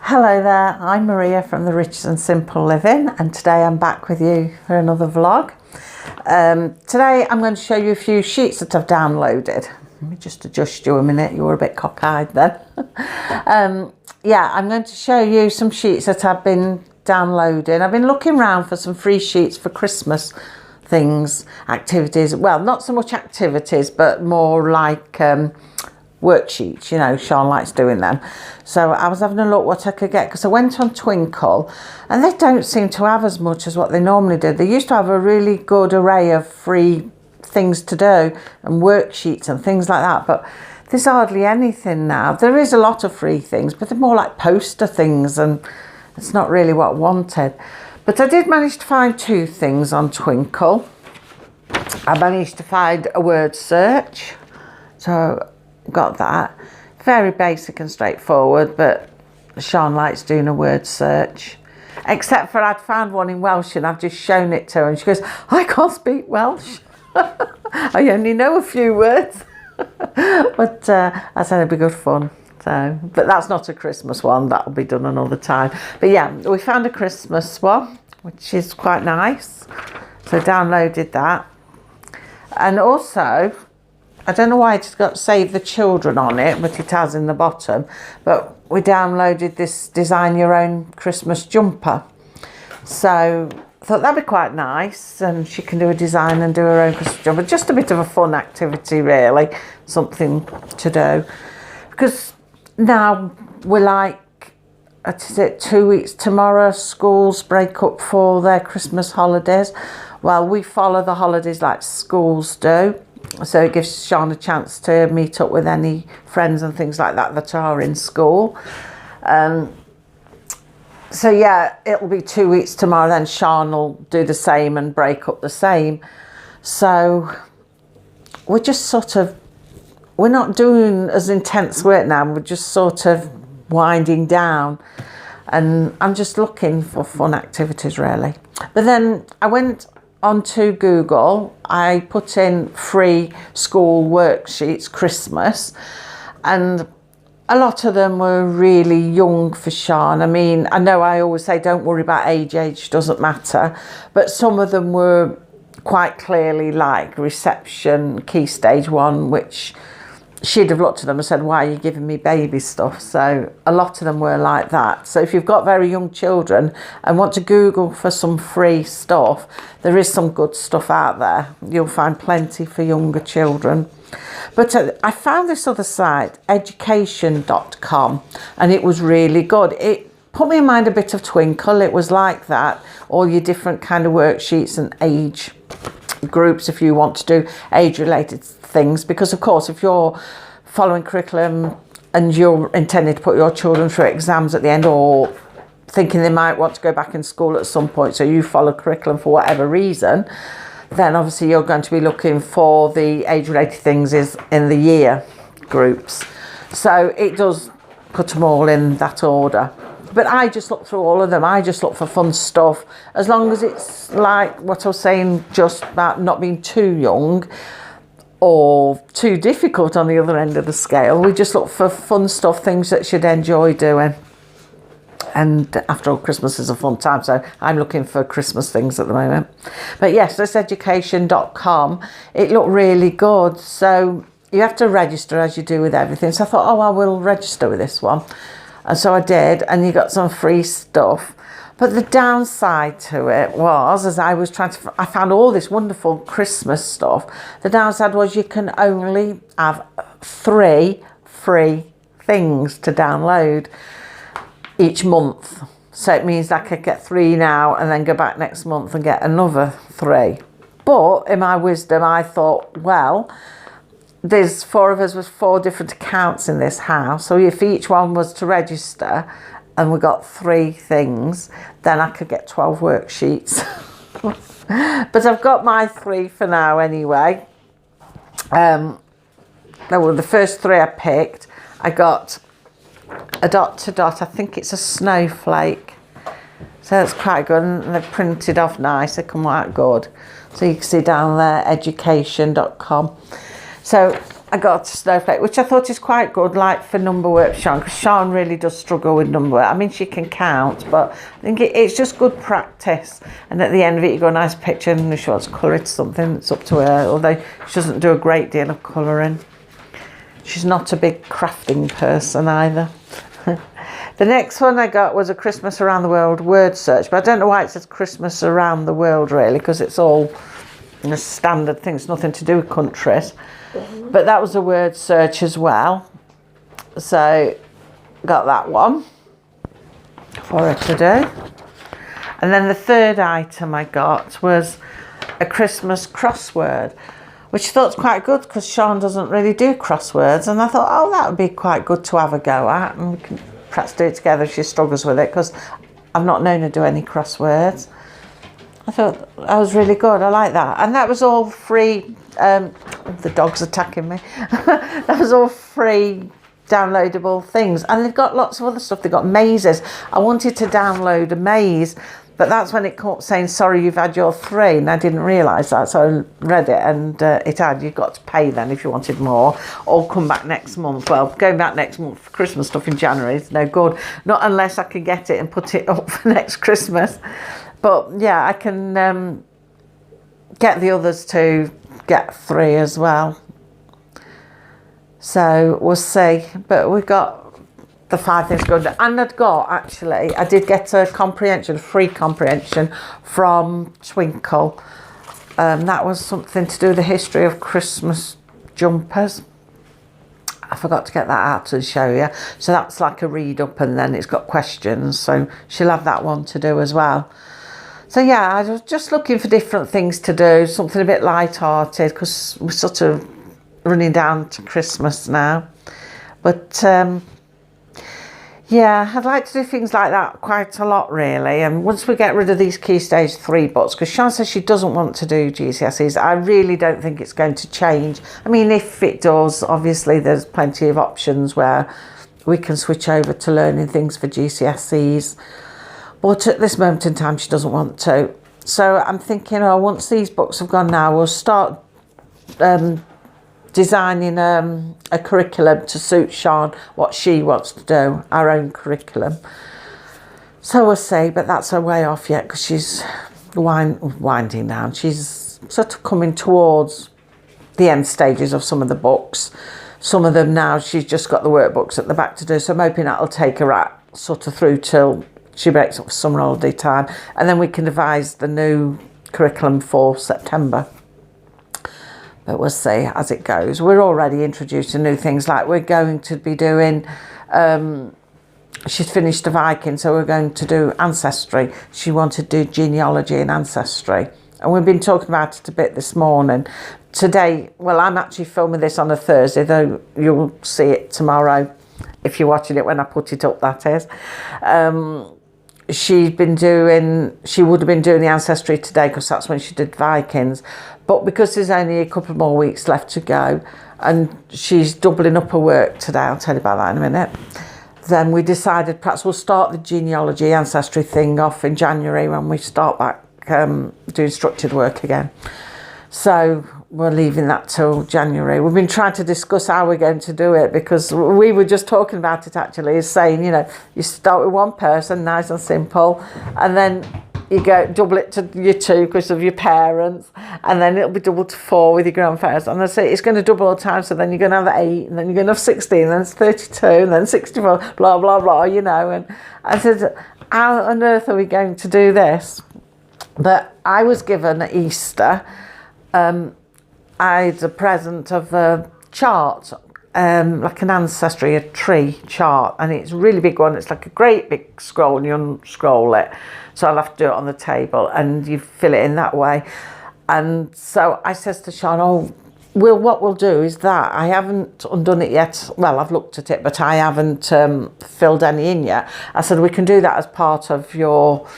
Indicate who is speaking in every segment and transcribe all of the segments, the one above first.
Speaker 1: Hello there, I'm Maria from the Rich and Simple Living, and today I'm back with you for another vlog. Today I'm going to show you a few sheets that I've downloaded. Let me just adjust you a minute, you were a bit cockeyed then. Yeah, I'm going to show you some sheets that I've been downloading. I've been looking around for some free sheets for Christmas things, activities. Well, not so much activities, but more like worksheets, you know, Sean likes doing them. So I was having a look what I could get, because I went on Twinkle and they don't seem to have as much as what they normally did. They used to have a really good array of free things to do and worksheets and things like that, but there's hardly anything now. There is a lot of free things, but they're more like poster things, and it's not really what I wanted. But I did manage to find two things on Twinkle. I managed to find a word search, so got that. Very basic and straightforward, but Sean likes doing a word search. Except for I'd found one in Welsh and I've just shown it to her and she goes, I can't speak Welsh. I only know a few words. But I said it'd be good fun. So, but that's not a Christmas one, that'll be done another time. But yeah, we found a Christmas one, which is quite nice. So downloaded that. And also, I don't know why it's got Save the Children on it, but it has in the bottom. But we downloaded this Design Your Own Christmas Jumper. So I thought that'd be quite nice. And she can do a design and do her own Christmas jumper. Just a bit of a fun activity, really. Something to do. Because now we're like, what is it, 2 weeks tomorrow, schools break up for their Christmas holidays. Well, we follow the holidays like schools do. So it gives Sean a chance to meet up with any friends and things like that that are in school. So yeah, it'll be 2 weeks tomorrow, then Sean will do the same and break up the same. So we're just sort of, we're not doing as intense work now, we're just sort of winding down. And I'm just looking for fun activities, really. But then I went onto Google, I put in free school worksheets Christmas, and a lot of them were really young for Sean. I mean, I know I always say don't worry about age doesn't matter, but some of them were quite clearly like reception, key stage 1, which she'd have looked at them and said, why are you giving me baby stuff? So a lot of them were like that. So if you've got very young children and want to Google for some free stuff, there is some good stuff out there. You'll find plenty for younger children. But I found this other site, education.com, and it was really good. It put me in mind a bit of Twinkle. It was like that, all your different kind of worksheets and age groups if you want to do age-related things, because of course if you're following curriculum and you're intending to put your children through exams at the end, or thinking they might want to go back in school at some point, so you follow curriculum for whatever reason, then obviously you're going to be looking for the age-related things is in the year groups. So it does put them all in that order. But I just look through all of them. I just look for fun stuff, as long as it's like what I was saying just about not being too young or too difficult on the other end of the scale. We just look for fun stuff, things that she'd enjoy doing. And after all, Christmas is a fun time, so I'm looking for Christmas things at the moment. But yes, this education.com, it looked really good. So you have to register as you do with everything. So I thought, oh, I will register with this one. And so I did, and you got some free stuff. But the downside to it was, as I was trying to, I found all this wonderful Christmas stuff. The downside was you can only have 3 free things to download each month. So it means I could get 3 now and then go back next month and get another 3. But in my wisdom, I thought, well, there's 4 of us with 4 different accounts in this house. So if each one was to register and we got 3 things, then I could get 12 worksheets. But I've got my 3 for now anyway. Well, the first 3 I picked, I got a dot to dot. I think it's a snowflake. So that's quite good, and they're printed off nice. They come out good. So you can see down there, education.com. So I got a snowflake, which I thought is quite good, like for number work, Sean, because Sean really does struggle with number work. I mean, she can count, but I think it's just good practice. And at the end of it, you got a nice picture, and if she wants to colour it something, it's up to her, although she doesn't do a great deal of colouring. She's not a big crafting person either. The next one I got was a Christmas Around the World word search, but I don't know why it says Christmas Around the World, really, because it's all a standard thing. It's nothing to do with countries. But that was a word search as well. So got that one for her to do. And then the third item I got was a Christmas crossword, which I thought was quite good because Sean doesn't really do crosswords. And I thought, oh, that would be quite good to have a go at. And we can perhaps do it together if she struggles with it, because I've not known her do any crosswords. I thought that was really good. I like that. And that was all free. The dog's attacking me. That was all free downloadable things. And they've got lots of other stuff. They've got mazes. I wanted to download a maze, but that's when it caught saying, sorry, you've had your 3. And I didn't realise that. So I read it, and it had, you've got to pay then if you wanted more, or come back next month. Well, going back next month for Christmas stuff in January is no good. Not unless I can get it and put it up for next Christmas. But yeah, I can get the others to get 3 as well. So we'll see. But we've got the 5 things going. And I did get a comprehension, free comprehension from Twinkle. That was something to do with the history of Christmas jumpers. I forgot to get that out to show you. So that's like a read up, and then it's got questions. So she'll have that one to do as well. So yeah, I was just looking for different things to do, something a bit light-hearted, because we're sort of running down to Christmas now. But yeah, I'd like to do things like that quite a lot, really. And once we get rid of these Key Stage 3 books, because Sean says she doesn't want to do GCSEs, I really don't think it's going to change. I mean, if it does, obviously there's plenty of options where we can switch over to learning things for GCSEs. But at this moment in time, she doesn't want to. So I'm thinking, oh, once these books have gone now, we'll start designing a curriculum to suit Sean, what she wants to do, our own curriculum. So we'll see, but that's a way off yet, because she's winding down. She's sort of coming towards the end stages of some of the books. Some of them now, she's just got the workbooks at the back to do, so I'm hoping that'll take her out sort of through till she breaks up for summer holiday time, and then we can devise the new curriculum for September. But we'll see as it goes. We're already introducing new things, like we're going to be doing, she's finished a Viking, so we're going to do ancestry. She wanted to do genealogy and ancestry. And we've been talking about it a bit this morning. Today, well, I'm actually filming this on a Thursday, though you'll see it tomorrow, if you're watching it when I put it up, that is. She would have been doing the ancestry today, because that's when she did Vikings. But because there's only a couple more weeks left to go, and she's doubling up her work today, I'll tell you about that in a minute, then we decided perhaps we'll start the genealogy ancestry thing off in January when we start back doing structured work again. So we're leaving that till January. We've been trying to discuss how we're going to do it, because we were just talking about it actually, is saying, you know, you start with one person, nice and simple, and then you go double it to your 2 because of your parents, and then it'll be doubled to 4 with your grandparents. And I say it's going to double all the time, so then you're going to have 8, and then you're going to have 16, and then it's 32, and then 64, blah, blah, blah, you know. And I said, how on earth are we going to do this? But I was given at Easter, I had a present of a chart, like an ancestry, a tree chart, and it's a really big one. It's like a great big scroll, and you unscroll it. So I'll have to do it on the table, and you fill it in that way. And so I says to Sean, oh, what we'll do is that I haven't undone it yet. Well, I've looked at it, but I haven't filled any in yet. I said, we can do that as part of your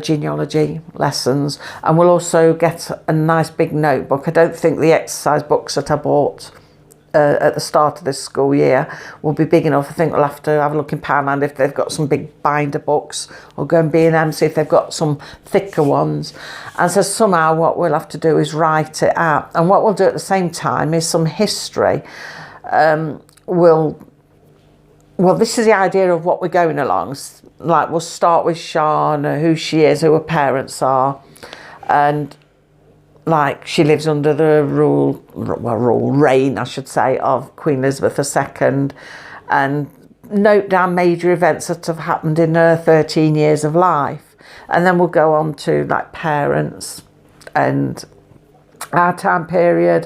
Speaker 1: genealogy lessons, and we'll also get a nice big notebook. I don't think the exercise books that I bought at the start of this school year will be big enough. I think we'll have to have a look in Poundland if they've got some big binder books, or go and B&M, see if they've got some thicker ones. And so somehow what we'll have to do is write it out. And what we'll do at the same time is some history. Well, this is the idea of what we're going along. Like, we'll start with Shana, who she is, who her parents are, and like she lives under the reign, I should say, of Queen Elizabeth II, and note down major events that have happened in her 13 years of life. And then we'll go on to like parents and our time period,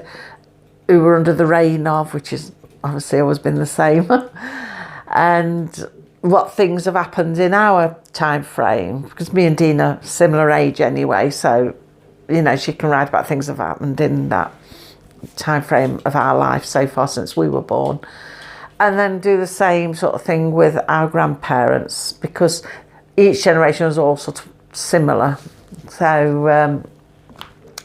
Speaker 1: who were under the reign of, which is obviously always been the same. And what things have happened in our time frame, because me and Dean are similar age anyway, so you know, she can write about things that have happened in that time frame of our life so far since we were born. And then do the same sort of thing with our grandparents, because each generation was all sort of similar. So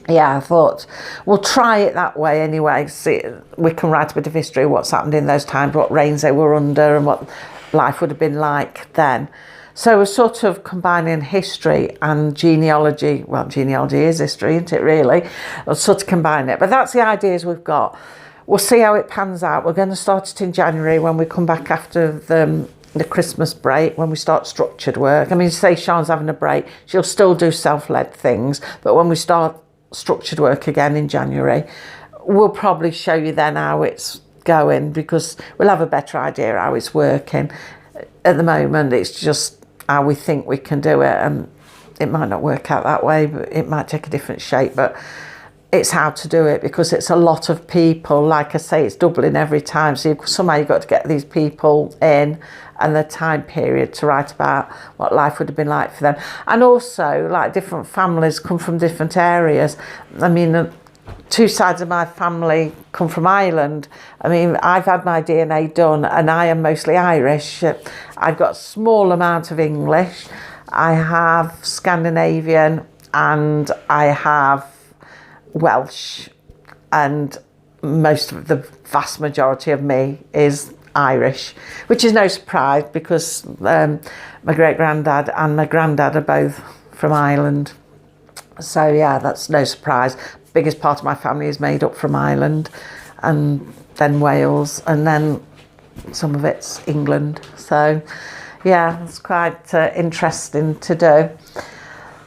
Speaker 1: yeah, I thought we'll try it that way anyway. See, we can write a bit of history of what's happened in those times, what reigns they were under, and what life would have been like then. So we're sort of combining history and genealogy. Well, genealogy is history, isn't it, really? We'll sort of combine it. But that's the ideas we've got. We'll see how it pans out. We're going to start it in January when we come back after the Christmas break, when we start structured work. I mean, say Sean's having a break, she'll still do self-led things. But when we start structured work again in January, we'll probably show you then how it's going, because we'll have a better idea how it's working. At the moment, it's just how we think we can do it, and it might not work out that way, but it might take a different shape. But it's how to do it, because it's a lot of people. Like I say, it's doubling every time, so somehow you've got to get these people in and the time period to write about what life would have been like for them. And also, like, different families come from different areas. I mean, two sides of my family come from Ireland. I mean, I've had my DNA done and I am mostly Irish. I've got a small amount of English. I have Scandinavian and I have Welsh, and most of the vast majority of me is Irish, which is no surprise, because my great-granddad and my granddad are both from Ireland. So yeah, that's no surprise. Biggest part of my family is made up from Ireland, and then Wales, and then some of it's England. So yeah, it's quite interesting to do.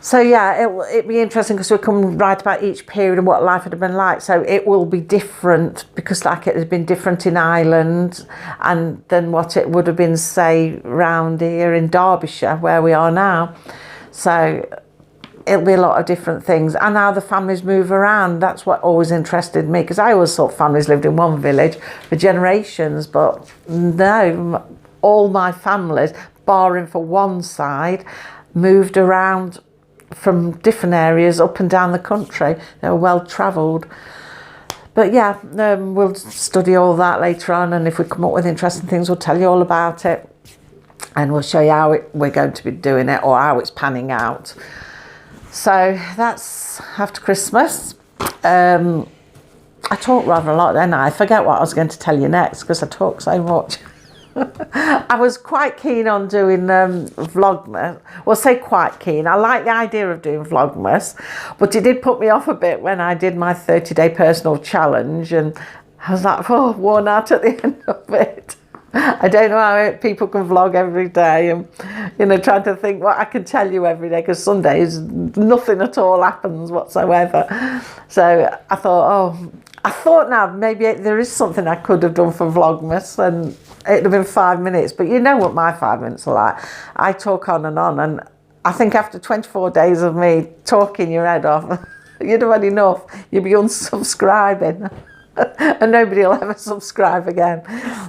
Speaker 1: So yeah, it'll be interesting, because we can write about each period and what life would have been like. So it will be different, because like it has been different in Ireland and than what it would have been, say, round here in Derbyshire, where we are now. So it'll be a lot of different things, and how the families move around. That's what always interested me, because I always thought families lived in one village for generations, but no, all my families, barring for one side, moved around from different areas up and down the country. They were well travelled. But yeah, we'll study all that later on, and if we come up with interesting things, we'll tell you all about it, and we'll show you how we're going to be doing it, or how it's panning out. So that's after Christmas. I talk rather a lot, don't I? I forget what I was going to tell you next, because I talk so much. I was quite keen on doing Vlogmas. Well, say quite keen. I like the idea of doing Vlogmas, but it did put me off a bit when I did my 30-day personal challenge, and I was like, oh, worn out at the end of it. I don't know how people can vlog every day, and you know, trying to think what I can tell you every day, because some days nothing at all happens whatsoever. So I thought now maybe there is something I could have done for Vlogmas, and it'd have been 5 minutes. But you know what my 5 minutes are like. I talk on, and I think after 24 days of me talking your head off, you'd have had enough. You'd be unsubscribing. And nobody will ever subscribe again.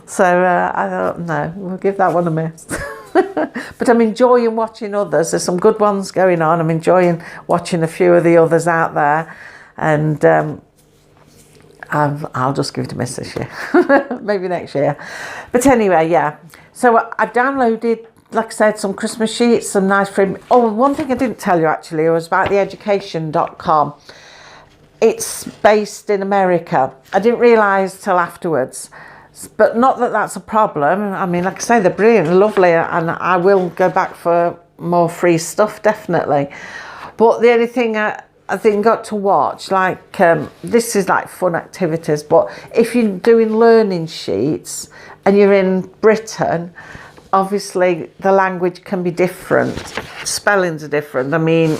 Speaker 1: So I thought, no, we'll give that one a miss. But I'm enjoying watching others. There's some good ones going on. I'm enjoying watching a few of the others out there. And I'll just give it a miss this year. Maybe next year. But anyway, yeah. So I've downloaded, like I said, some Christmas sheets, some nice free... Oh, one thing I didn't tell you actually was about theeducation.com. it's based in America. I didn't realise till afterwards. But not that that's a problem. I mean, like I say, they're brilliant, lovely, and I will go back for more free stuff, definitely. But the only thing I think got to watch, like, this is like fun activities, but if you're doing learning sheets and you're in Britain, obviously the language can be different. Spellings are different. I mean,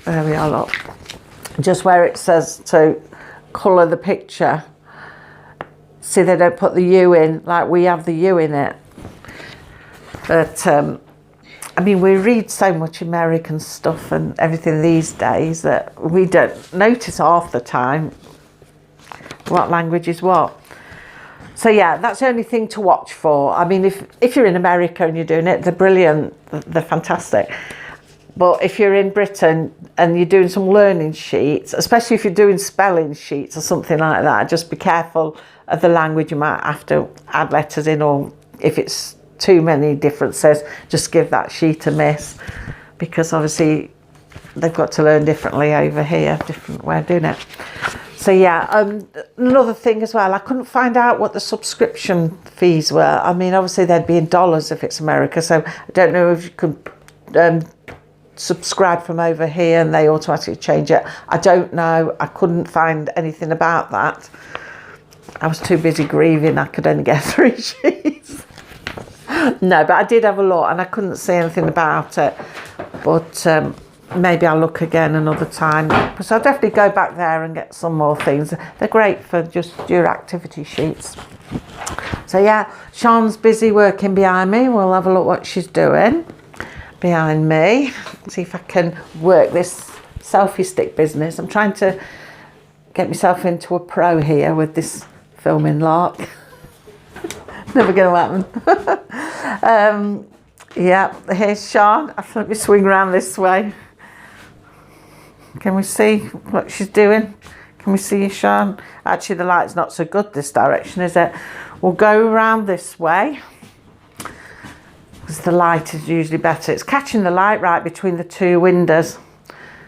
Speaker 1: there we are, look. Just where it says to colour the picture. See, they don't put the U in like we have the U in it. But, I mean, we read so much American stuff and everything these days that we don't notice half the time what language is what. So yeah, that's the only thing to watch for. I mean, if you're in America and you're doing it, they're brilliant, they're fantastic. But if you're in Britain and you're doing some learning sheets, especially if you're doing spelling sheets or something like that, just be careful of the language. You might have to add letters in, or if it's too many differences, just give that sheet a miss, because obviously they've got to learn differently over here, different way of doing it. So yeah, another thing as well, I couldn't find out what the subscription fees were. I mean, obviously they'd be in dollars if it's America, so I don't know if you could subscribe from over here and they automatically change it. I don't know. I couldn't find anything about that. I was too busy grieving. I could only get 3 sheets. No, but I did have a look and I couldn't see anything about it. But maybe I'll look again another time. So I'll definitely go back there and get some more things. They're great for just your activity sheets. So yeah, Sean's busy working behind me. We'll have a look what she's doing behind me. See if I can work this selfie stick business. I'm trying to get myself into a pro here with this filming lark. Never going to happen. Yeah, here's Sean. Let me swing around this way. Can we see what she's doing? Can we see you, Sean? Actually, the light's not so good this direction, is it? We'll go around this way, because the light is usually better. It's catching the light right between the 2 windows.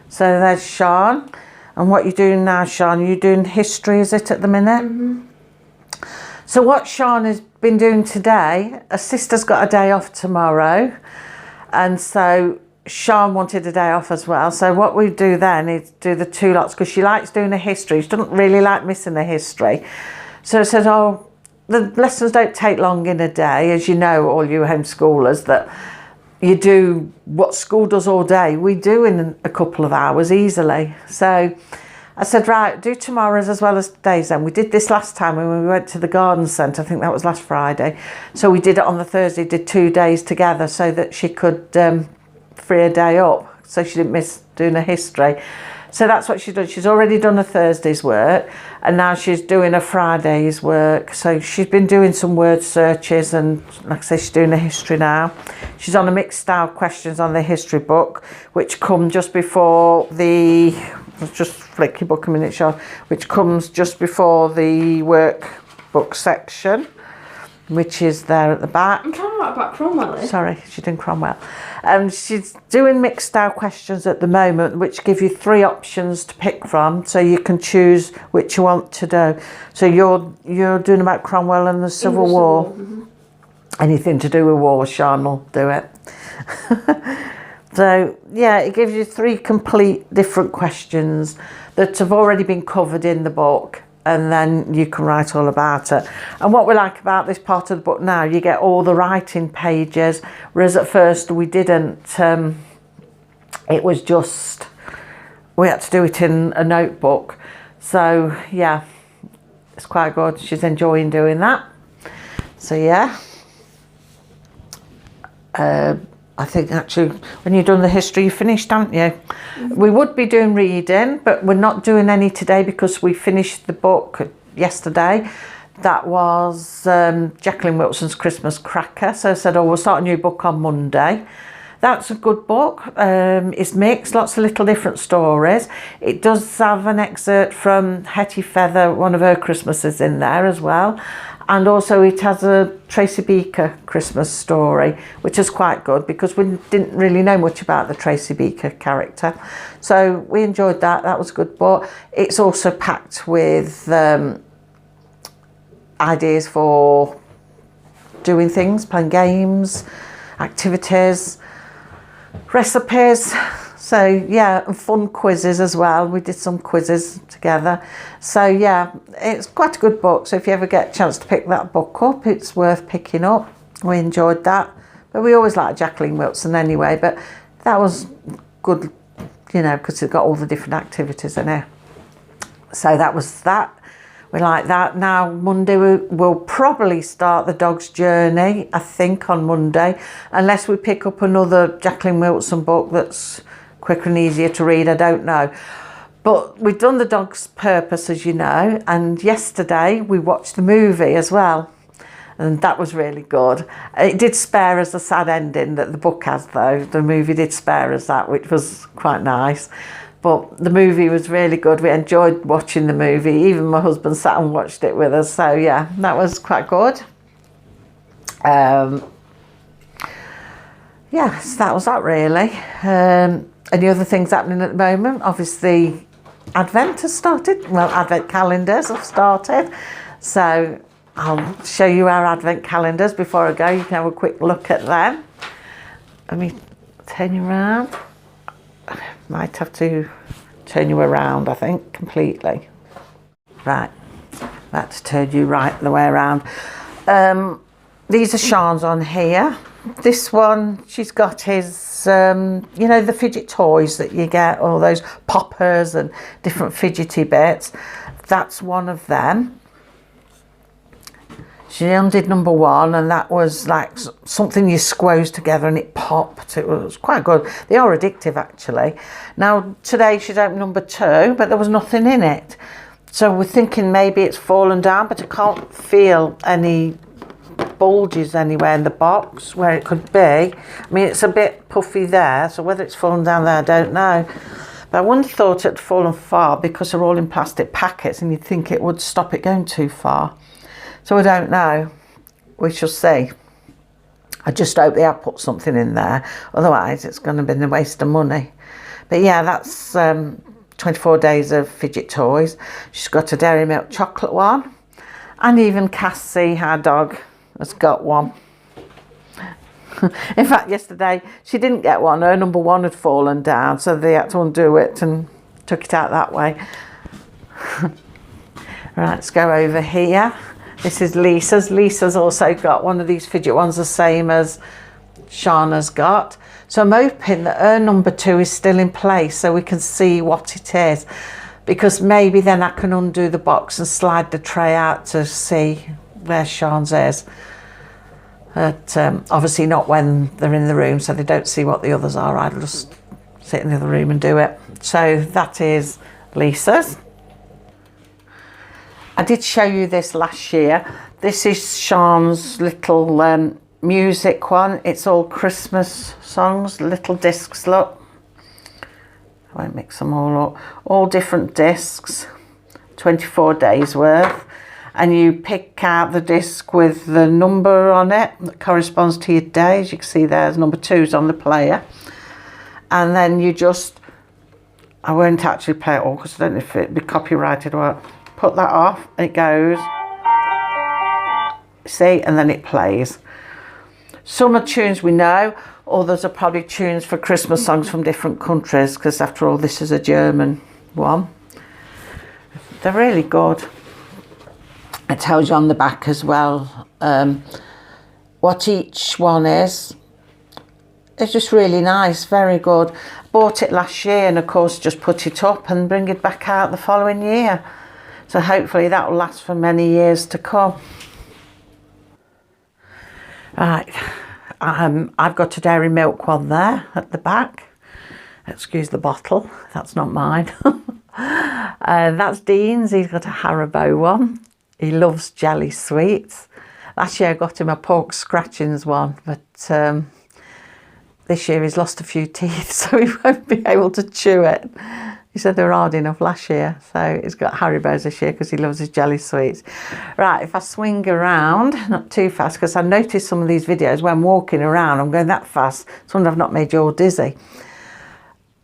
Speaker 1: So there's Sean. And what you're doing now, Sean, you're doing history, is it, at the minute? Mm-hmm. So what Sean has been doing today, her sister's got a day off tomorrow. And so Sean wanted a day off as well. So what we do then is do the 2 lots, because she likes doing a history. She doesn't really like missing a history. So I said, oh, the lessons don't take long in a day. As you know, all you homeschoolers, that you do what school does all day, we do in a couple of hours easily. So I said, right, do tomorrow's as well as today's then. We did this last time when we went to the garden centre. I think that was last Friday. So we did it on the Thursday, did 2 days together so that she could free a day up, so she didn't miss doing a history. So that's what she's done. She's already done a Thursday's work and now she's doing a Friday's work. So she's been doing some word searches and, like I say, she's doing a history now. She's on a mixed style questions on the history book, which come just before the, just flick your book a minute, Sean, which comes just before the workbook section, which is there at the back.
Speaker 2: I'm trying to write about Cromwell.
Speaker 1: Sorry, she's doing Cromwell. She's doing mixed style questions at the moment, which give you 3 options to pick from, so you can choose which you want to do. So you're doing about Cromwell and the Civil War. Mm-hmm. Anything to do with war, Sean will do it. So yeah, it gives you 3 complete different questions that have already been covered in the book, and then you can write all about it. And what we like about this part of the book now, you get all the writing pages, whereas at first we didn't. It was just, we had to do it in a notebook. So yeah, it's quite good. She's enjoying doing that. So yeah. I think actually when you've done the history, you finished, haven't you? Mm-hmm. We would be doing reading, but we're not doing any today because we finished the book yesterday. That was Jacqueline Wilson's Christmas Cracker. So I said, oh, we'll start a new book on Monday. That's a good book. It's mixed, lots of little different stories. It does have an excerpt from Hetty Feather, one of her Christmases in there as well. And also it has a Tracy Beaker Christmas story, which is quite good because we didn't really know much about the Tracy Beaker character. So we enjoyed that. That was a good book. It's also packed with ideas for doing things, playing games, activities, recipes. So yeah, and fun quizzes as well. We did some quizzes together. So yeah, it's quite a good book. So if you ever get a chance to pick that book up, it's worth picking up. We enjoyed that. But we always liked Jacqueline Wilson anyway. But that was good, you know, because it got all the different activities in it. So that was that. We like that. Now Monday we'll probably start the dog's journey, I think, on Monday. Unless we pick up another Jacqueline Wilson book that's quicker and easier to read, I don't know. But we've done the dog's purpose, as you know, and yesterday we watched the movie as well, and that was really good. It did spare us a sad ending that the book has, though. The movie did spare us that, which was quite nice. But the movie was really good. We enjoyed watching the movie. Even my husband sat and watched it with us. So yeah, that was quite good. Yes, that was that really. Any other things happening at the moment? Obviously, Advent has started. Well, Advent calendars have started. So I'll show you our Advent calendars before I go. You can have a quick look at them. Let me turn you around. Might have to turn you around, I think, completely. Right, that's turned you right the way around. These are Sean's on here. This one, she's got his, you know, the fidget toys that you get, all those poppers and different fidgety bits. That's one of them. She undid number 1, and that was like something you squoze together and it popped. It was quite good. They are addictive, actually. Now, today she's opened number 2, but there was nothing in it. So we're thinking maybe it's fallen down, but I can't feel any bulges anywhere in the box where it could be. I mean, it's a bit puffy there, so whether it's fallen down there, I don't know. But I wouldn't have thought it had fallen far because they're all in plastic packets, and you'd think it would stop it going too far. So I don't know. We shall see. I just hope they have put something in there. Otherwise, it's going to be a waste of money. But yeah, that's 24 days of fidget toys. She's got a Dairy Milk chocolate one. And even Cassie, our dog, has got one. In fact, yesterday, she didn't get one. Her number 1 had fallen down, so they had to undo it and took it out that way. Right, let's go over here. This is Lisa's. Lisa's also got one of these fidget ones, the same as Shana's got. So I'm hoping that her number 2 is still in place so we can see what it is. Because maybe then I can undo the box and slide the tray out to see where Sean's is. But obviously not when they're in the room, so they don't see what the others are. I'll just sit in the other room and do it. So that is Lisa's. I did show you this last year. This is Sean's little music one. It's all Christmas songs, little discs, look. I won't mix them all up. All different discs, 24 days worth. And you pick out the disc with the number on it that corresponds to your day. As you can see there's number 2's on the player. And then you just, I won't actually play it all because I don't know if it'd be copyrighted or what. Put that off and it goes, see, and then it plays. Some are tunes we know, others are probably tunes for Christmas songs from different countries, because after all this is a German one. They're really good. It tells you on the back as well what each one is. It's just really nice, very good. Bought it last year and of course just put it up and bring it back out the following year. So hopefully that will last for many years to come. Right, I've got a Dairy Milk one there at the back. Excuse the bottle, that's not mine. That's Dean's, he's got a Haribo one. He loves jelly sweets. Last year I got him a pork scratchings one, but this year he's lost a few teeth, so he won't be able to chew it. He said they were hard enough last year, so he's got Haribo's this year because he loves his jelly sweets. Right, if I swing around, not too fast, because I noticed some of these videos when walking around, I'm going that fast, so I've not made you all dizzy.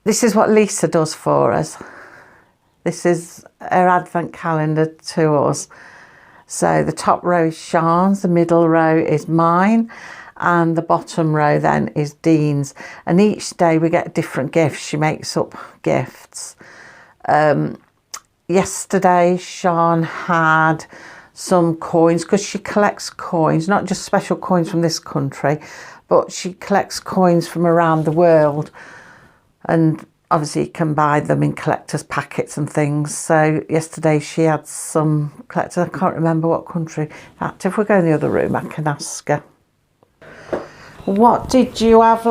Speaker 1: This is what Lisa does for us. This is her advent calendar to us. So the top row is Sean's, the middle row is mine, and the bottom row then is Dean's. And each day we get different gifts. She makes up gifts. Yesterday Sean had some coins, because she collects coins, not just special coins from this country, but she collects coins from around the world. And obviously you can buy them in collector's packets and things. So yesterday she had some collectors, I can't remember what country. In fact, if we go in the other room, I can ask her. What did you have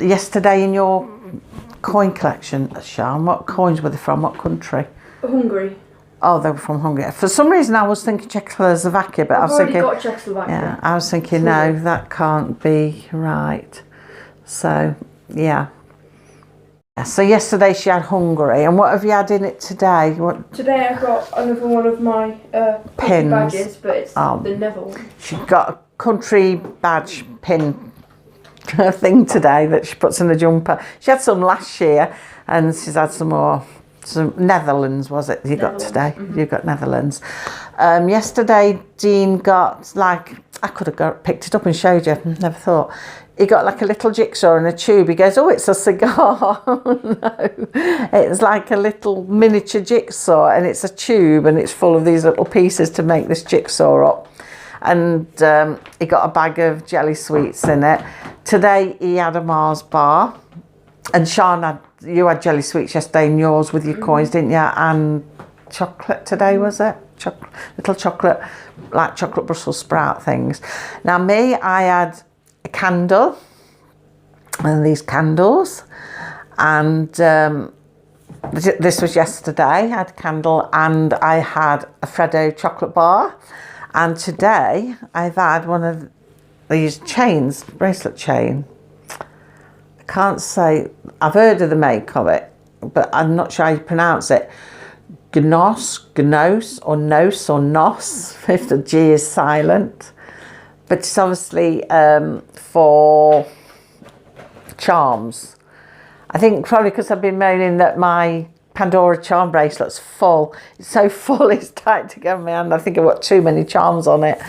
Speaker 1: yesterday in your coin collection, Sean? What coins were they from? What country?
Speaker 2: Hungary.
Speaker 1: Oh, they were from Hungary. For some reason I was thinking Czechoslovakia, but I was thinking...
Speaker 2: got Czechoslovakia.
Speaker 1: Yeah, I was thinking, no, that can't be right. So, yeah. So yesterday she had Hungary, and what have you had in it today?
Speaker 2: Today I've got another one of my
Speaker 1: pins
Speaker 2: badges, but it's the Neville one.
Speaker 1: She got a country badge pin thing today that she puts in the jumper. She had some last year, and she's had some more. Some Netherlands, was it? You got today. You got Netherlands. Yesterday Dean got, like, I could have picked it up and showed you. Never thought. He got like a little jigsaw and a tube. He goes, oh, it's a cigar. No, it's like a little miniature jigsaw, and it's a tube, and it's full of these little pieces to make this jigsaw up. And he got a bag of jelly sweets in it. Today he had a Mars bar, and Sean you had jelly sweets yesterday in yours with your coins, didn't you? And chocolate today, was it? Little chocolate, like chocolate Brussels sprout things. Now me, I had a candle, and these candles, and this was yesterday. I had a candle, and I had a Freddo chocolate bar, and today I've had one of these chains, bracelet chain. I can't say, I've heard of the make of it, but I'm not sure how you pronounce it. Gnos, or nos, if the G is silent. But it's obviously for charms. I think probably because I've been moaning that my Pandora charm bracelet's full. It's so full, it's tight to get in my hand. I think I've got too many charms on it.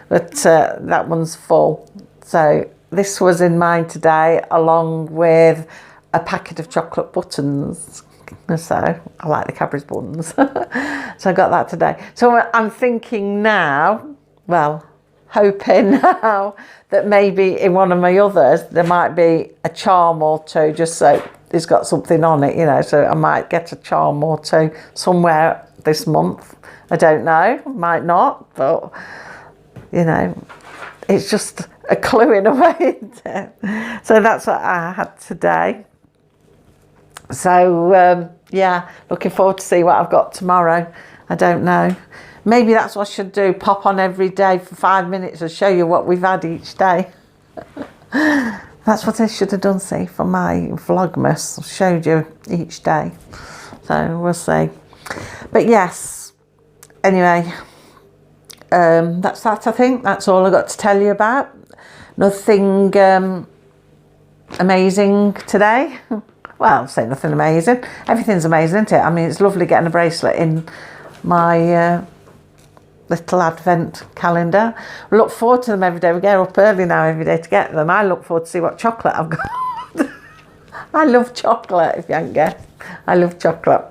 Speaker 1: But that one's full. So this was in mine today, along with a packet of chocolate buttons. So I like the Cadbury's buttons. So I got that today. So I'm thinking now, well, hoping now that maybe in one of my others there might be a charm or two, just so it's got something on it, you know. So I might get a charm or two somewhere this month. I don't know, might not, but you know, it's just a clue in a way, isn't it? So that's what I had today. So yeah, looking forward to see what I've got tomorrow. I don't know. Maybe that's what I should do, pop on every day for 5 minutes and show you what we've had each day. That's what I should have done, see, for my Vlogmas. I showed you each day. So we'll see. But yes, anyway, that's that, I think. That's all I got to tell you about. Nothing amazing today. Well, say nothing amazing. Everything's amazing, isn't it? I mean, it's lovely getting a bracelet in my little advent calendar. I look forward to them every day. We get up early now every day to get them. I look forward to see what chocolate I've got. I love chocolate, if you haven't guessed. I love chocolate.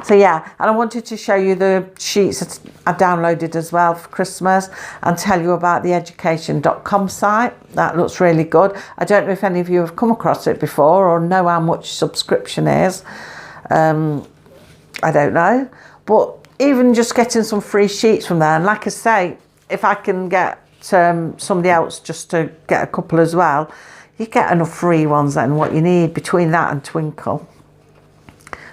Speaker 1: So yeah, and I wanted to show you the sheets that I downloaded as well for Christmas, and tell you about the education.com site. That looks really good. I don't know if any of you have come across it before or know how much subscription is. I don't know. But even just getting some free sheets from there, and like I say, if I can get somebody else just to get a couple as well, you get enough free ones then, what you need between that and Twinkle.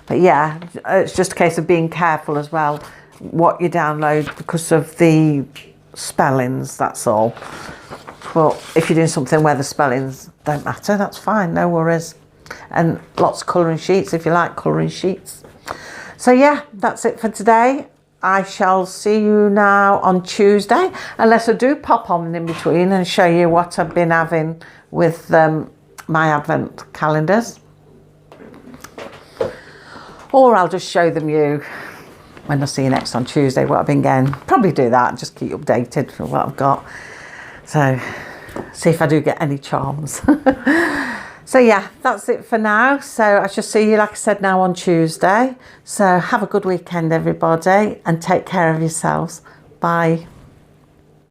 Speaker 1: But yeah, it's just a case of being careful as well what you download because of the spellings, that's all. But if you're doing something where the spellings don't matter, that's fine, no worries. And lots of colouring sheets if you like colouring sheets. So yeah, that's it for today. I shall see you now on Tuesday, unless I do pop on in between and show you what I've been having with my advent calendars. Or I'll just show them you when I see you next on Tuesday, what I've been getting. Probably do that, just keep you updated for what I've got. So, see if I do get any charms. So yeah, that's it for now. So I shall see you, like I said, now on Tuesday. So have a good weekend, everybody, and take care of yourselves. Bye.